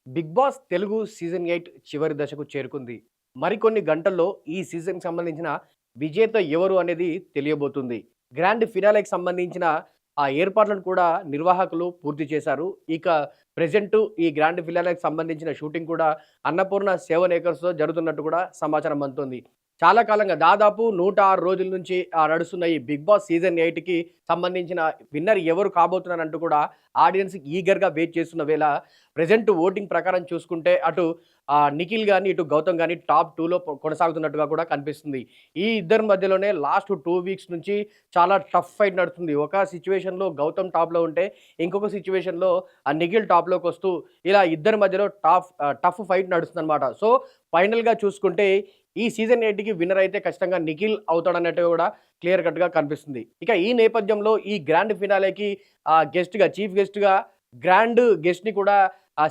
Big boss Telugu season 8 చివరి దశకు చేరుకుంది. మరికొన్ని గంటల్లో ఈ సీజన్‌కి సంబంధించిన విజేత ఎవరు అనేది తెలియబోతుంది. గ్రాండ్ ఫినాలేకి సంబంధించిన ఆ ఏర్పాట్లను కూడా నిర్వాహకులు పూర్తి చేశారు. ఇక ప్రెజెంటు ఈ గ్రాండ్ ఫినాలేకి సంబంధించిన షూటింగ్ కూడా అన్నపూర్ణ 7 ఏకర్స్‌లో జరుగుతున్నట్టు కూడా సమాచారం అందుతుంది. చాలా కాలంగా దాదాపు 106 రోజుల నుంచి నడుస్తున్న ఈ బిగ్ బాస్ సీజన్ 8కి సంబంధించిన విన్నర్ ఎవరు కాబోతున్నారంటూ కూడా ఆడియన్స్ ఈగర్‌గా వెయిట్ చేస్తున్న వేళ ప్రెజెంట్ ఓటింగ్ ప్రకారం చూసుకుంటే అటు నిఖిల్ గాని, ఇటు గౌతమ్ గాని టాప్ 2లో కొనసాగుతున్నట్టుగా కూడా కనిపిస్తుంది. ఈ ఇద్దరి మధ్యలోనే లాస్ట్ 2 వీక్స్ నుంచి చాలా టఫ్ ఫైట్ నడుస్తుంది. ఒక సిట్యుయేషన్‌లో గౌతమ్ టాప్‌లో ఉంటే, ఇంకొక సిట్యుయేషన్‌లో నిఖిల్ టాప్‌లోకొస్తూ ఇలా ఇద్దరి మధ్యలో టఫ్ ఫైట్ నడుస్తుందన్నమాట. సో, ఫైనల్‌గా చూసుకుంటే ఈ సీజన్ 8కి విన్నర్ అయితే ఖచ్చితంగా నిఖిల్ అవుతాడన్నట్టుగా కూడా క్లియర్ కట్‌గా కనిపిస్తుంది. ఇక ఈ నేపథ్యంలో ఈ గ్రాండ్ ఫినాలేకి చీఫ్ గెస్ట్‌గా గ్రాండ్ గెస్ట్‌ని కూడా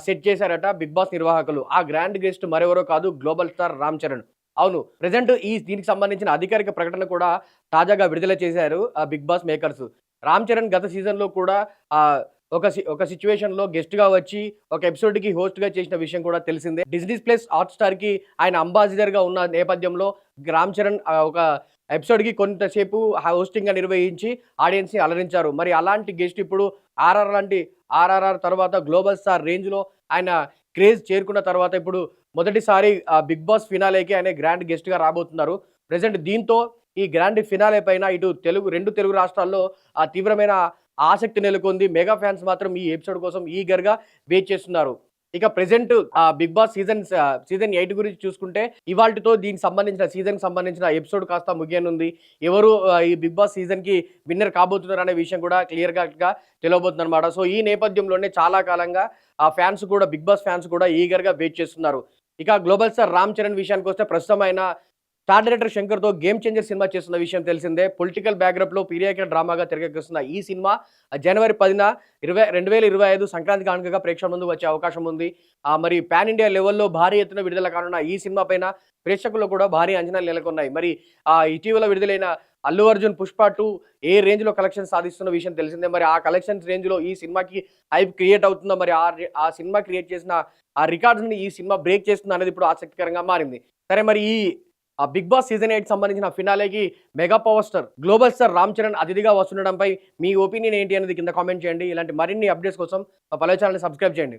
సెట్ చేశారట బిగ్ బాస్ నిర్వాహకులు. ఆ గ్రాండ్ గెస్ట్ మరెవరో కాదు, గ్లోబల్ స్టార్ రామ్ చరణ్. అవును. ప్రెజెంట్ దీనికి సంబంధించిన అధికారిక ప్రకటన కూడా తాజాగా విడుదల చేశారు Bigg Boss makers. Ram Charan గత సీజన్‌లో కూడా ఒక సిట్యుయేషన్‌లో గెస్ట్‌గా వచ్చి ఒక ఎపిసోడ్‌కి హోస్ట్‌గా చేసిన విషయం కూడా తెలిసిందే. డిజ్నీ ప్లస్ హాట్‌స్టార్‌కి ఆయన అంబాసిడర్‌గా ఉన్న నేపథ్యంలో రామ్ చరణ్ ఒక ఎపిసోడ్‌కి కొంతసేపు హోస్టింగ్‌గా నిర్వహించి ఆడియన్స్‌ని అలరించారు. మరి అలాంటి గెస్ట్ ఇప్పుడు ఆర్ఆర్ఆర్ తర్వాత గ్లోబల్ స్టార్ రేంజ్‌లో ఆయన క్రేజ్ చేరుకున్న తర్వాత ఇప్పుడు మొదటిసారి బిగ్ బాస్ ఫినాలేకి ఆయన గ్రాండ్ గెస్ట్‌గా రాబోతున్నారు. ప్రెజెంట్ దీంతో ఈ గ్రాండ్ ఫినాలే పైన ఇటు 2 తెలుగు రాష్ట్రాల్లో తీవ్రమైన ఆసక్తి నెలకొంది. మెగా ఫ్యాన్స్ మాత్రం ఈ ఎపిసోడ్ కోసం ఈగర్‌గా వెయిట్ చేస్తున్నారు. ఇక ప్రెజెంట్ బిగ్ బాస్ సీజన్ 8 గురించి చూసుకుంటే ఇవాల్టితో దీనికి సంబంధించిన సీజన్‌కి సంబంధించిన ఎపిసోడ్ కాస్త ముగియనుంది. ఎవరు ఈ బిగ్ బాస్ సీజన్‌కి విన్నర్ కాబోతున్నారు అనే విషయం కూడా క్లియర్ కట్‌గా తెలవబోతుందన్నమాట. సో, ఈ నేపథ్యంలోనే చాలా కాలంగా బిగ్ బాస్ ఫ్యాన్స్ కూడా ఈగర్‌గా వెయిట్ చేస్తున్నారు. ఇక గ్లోబల్ స్టార్ రామ్ చరణ్ విషయానికొస్తే ప్రస్తుతం ఆయన స్టార్ డైరెక్టర్ శంకర్‌తో 'గేమ్ చేంజర్' సినిమా చేస్తున్న విషయం తెలిసిందే. పొలిటికల్ బ్యాక్‌డ్రాప్‌లో పీరియాడిక్ డ్రామాగా తెరకెక్కిస్తున్న ఈ సినిమా జనవరి 10న 2025 సంక్రాంతి కానుకగా ప్రేక్షకుల ముందుకు వచ్చే అవకాశం ఉంది. మరి పాన్ ఇండియా లెవెల్‌లో భారీ ఎత్తున విడుదల కానున్న ఈ సినిమా పైన ప్రేక్షకుల్లో కూడా భారీ అంచనాలు నెలకొన్నాయి. మరి ఇటీవల విడుదలైన అల్లు అర్జున్ 'పుష్ప 2' ఏ రేంజ్‌లో కలెక్షన్స్ సాధిస్తున్న విషయం తెలిసిందే. మరి ఆ కలెక్షన్స్ రేంజ్‌లో ఈ సినిమాకి హైప్ క్రియేట్ అవుతుందా? మరి ఆ సినిమా క్రియేట్ చేసిన ఆ రికార్డ్స్‌ని ఈ సినిమా బ్రేక్ చేస్తుందా అనేది ఇప్పుడు ఆసక్తికరంగా మారింది. సరే, మరి బిగ్ బాస్ సీజన్ 8 సంబంధించిన ఫినాలేకి mega power star global star Ram Charan అతిథిగా వస్తుండడంపై మీ ఒపీనియన్ ఏంటి అనేది కింద కామెంట్ చేయండి. ఇలాంటి మరిన్ని అప్డేట్స్ కోసం మా పల్లవి ఛానల్‌ని సబ్స్క్రైబ్ చేయండి.